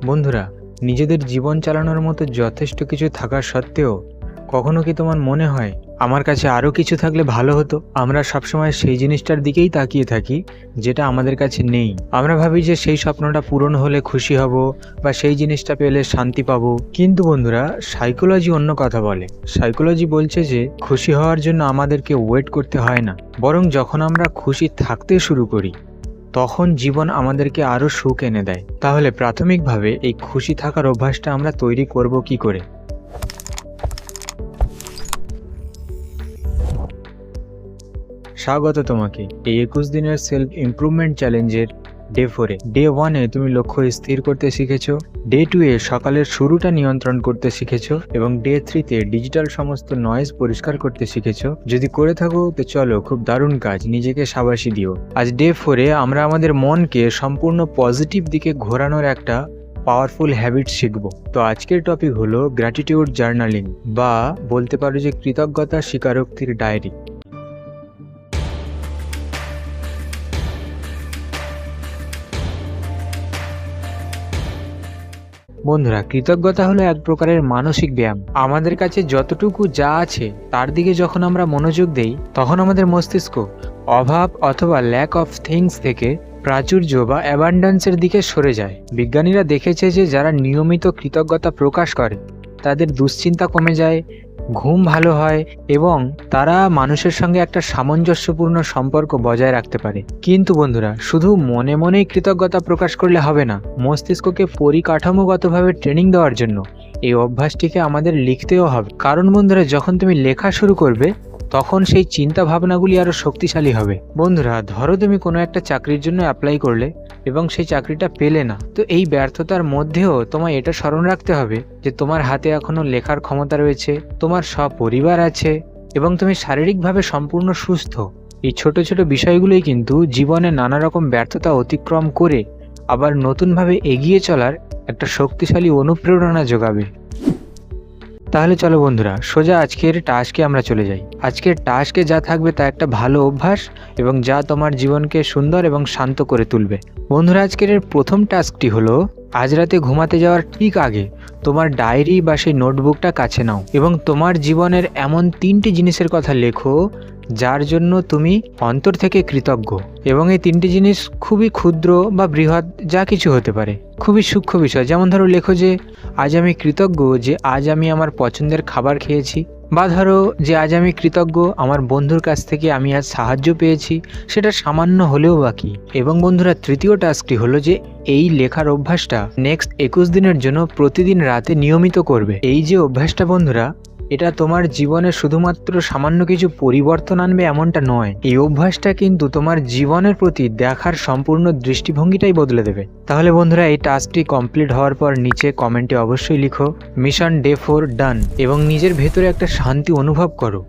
বন্ধুরা, নিজেদের জীবন চালানোর মতো যথেষ্ট কিছু থাকা সত্ত্বেও কখনো কি তোমার মনে হয় আমার কাছে আরও কিছু থাকলে ভালো হতো? আমরা সবসময় সেই জিনিসটার দিকেই তাকিয়ে থাকি যেটা আমাদের কাছে নেই। আমরা ভাবি যে সেই স্বপ্নটা পূরণ হলে খুশি হব বা সেই জিনিসটা পেলে শান্তি পাবো। কিন্তু বন্ধুরা, সাইকোলজি অন্য কথা বলে। সাইকোলজি বলছে যে খুশি হওয়ার জন্য আমাদেরকে ওয়েট করতে হয় না, বরং যখন আমরা খুশি থাকতে শুরু করি তখন জীবন আমাদেরকে আরও সুখ এনে দেয়। তাহলে প্রাথমিকভাবে এই খুশি থাকার অভ্যাসটা আমরা তৈরি করব কি করে? স্বাগত তোমাকে এই 21 দিনের সেলফ ইমপ্রুভমেন্ট চ্যালেঞ্জের ডে 4-এ। ডে 1-এ তুমি লক্ষ্য স্থির করতে শিখেছো, ডে 2-এ সকালের শুরুটা নিয়ন্ত্রণ করতে শিখেছো এবং ডে 3-তে ডিজিটাল সমস্ত নয়েজ পরিষ্কার করতে শিখেছো। যদি করে থাকো তো চলো, খুব দারুণ কাজ, নিজেকে সাবাসি দিও। আজ ডে 4-এ আমরা আমাদের মনকে সম্পূর্ণ পজিটিভ দিকে ঘোরানোর একটা পাওয়ারফুল হ্যাবিট শিখব। তো আজকের টপিক হলো গ্র্যাটিটিউড জার্নালিং, বা বলতে পারো যে কৃতজ্ঞতা স্বীকারোক্তির ডায়েরি। বন্ধুরা, কৃতজ্ঞতা হলো এক প্রকারের মানসিক ব্যায়াম। আমাদের কাছে যতটুকু যা আছে তার দিকে যখন আমরা মনোযোগ দেই, তখন আমাদের মস্তিষ্ক অভাব অথবা ল্যাক অফ থিংস থেকে প্রাচুর্য বা অ্যাবান্ডেন্সের দিকে সরে যায়। বিজ্ঞানীরা দেখেছে যে যারা নিয়মিত কৃতজ্ঞতা প্রকাশ করে তাদের দুশ্চিন্তা কমে যায়, ঘুম ভালো হয় এবং তারা মানুষের সঙ্গে একটা সামঞ্জস্যপূর্ণ সম্পর্ক বজায় রাখতে পারে। কিন্তু বন্ধুরা, শুধু মনে মনেই কৃতজ্ঞতা প্রকাশ করলে হবে না। মস্তিষ্ককে পরিকাঠামোগতভাবে ট্রেনিং দেওয়ার জন্য এই অভ্যাসটিকে আমাদের লিখতেও হবে। কারণ বন্ধুরা, যখন তুমি লেখা শুরু করবে তখন সেই চিন্তা ভাবনাগুলি আরো শক্তিশালী হবে। বন্ধুরা, ধরো তুমি কোনো একটা চাকরির জন্য অ্যাপ্লাই করলে এবং সেই চাকরিটা পেলে না, তো এই ব্যর্থতার মধ্যেও তোমায় এটা স্মরণ রাখতে হবে যে তোমার হাতে এখনো লেখার ক্ষমতা রয়েছে, তোমার সপরিবার আছে এবং তুমি শারীরিকভাবে সম্পূর্ণ সুস্থ। এই ছোট ছোট বিষয়গুলোই কিন্তু জীবনে নানা রকম ব্যর্থতা অতিক্রম করে আবার নতুনভাবে এগিয়ে চলার একটা শক্তিশালী অনুপ্রেরণা যোগাবে। তাহলে চলো বন্ধুরা, সোজা আজকের টাস্কে আমরা চলে যাই। আজকের টাস্কে যা থাকবে তা একটা ভালো অভ্যাস এবং যা তোমার জীবনকে সুন্দর এবং শান্ত করে তুলবে। বন্ধুরা, আজকের প্রথম টাস্কটি হলো, আজ রাতে ঘুমাতে যাওয়ার ঠিক আগে তোমার ডায়েরি বা সেই নোটবুকটা কাছে নাও এবং তোমার জীবনের এমন 3টি জিনিসের কথা লেখো যার জন্য তুমি অন্তর থেকে কৃতজ্ঞ। এবং এই 3টি জিনিস খুবই ক্ষুদ্র বা বৃহৎ যা কিছু হতে পারে, খুবই সূক্ষ্ম বিষয়। যেমন ধরো, লেখো যে আজ আমি কৃতজ্ঞ যে আজ আমি আমার পছন্দের খাবার খেয়েছি, বা ধরো যে আজ আমি কৃতজ্ঞ আমার বন্ধুর কাছ থেকে আমি আজ সাহায্য পেয়েছি, সেটা সামান্য হলেও বাকি। এবং বন্ধুরা, তৃতীয় টাস্কটি হলো যে এই লেখার অভ্যাসটা নেক্সট 21 দিনের জন্য প্রতিদিন রাতে নিয়মিত করবে। এই যে অভ্যাসটা বন্ধুরা, এটা তোমার জীবনে শুধুমাত্র সামান্য কিছু পরিবর্তন আনবে এমনটা নয়, এই অভ্যাসটা কিন্তু তোমার জীবনের প্রতি দেখার সম্পূর্ণ দৃষ্টিভঙ্গিটাই বদলে দেবে। তাহলে বন্ধুরা, এই টাস্কটি কমপ্লিট হওয়ার পর নিচে কমেন্টে অবশ্যই লিখো মিশন ডে 4 ডান এবং নিজের ভেতরে একটা শান্তি অনুভব করো।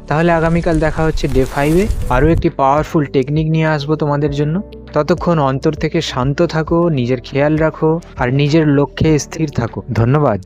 তাহলে আগামীকাল দেখা হচ্ছে ডে 5-এ। আরও একটি পাওয়ারফুল টেকনিক নিয়ে আসবো তোমাদের জন্য। ততক্ষণ অন্তর থেকে শান্ত থাকো, নিজের খেয়াল রাখো আর নিজের লক্ষ্যে স্থির থাকো। ধন্যবাদ।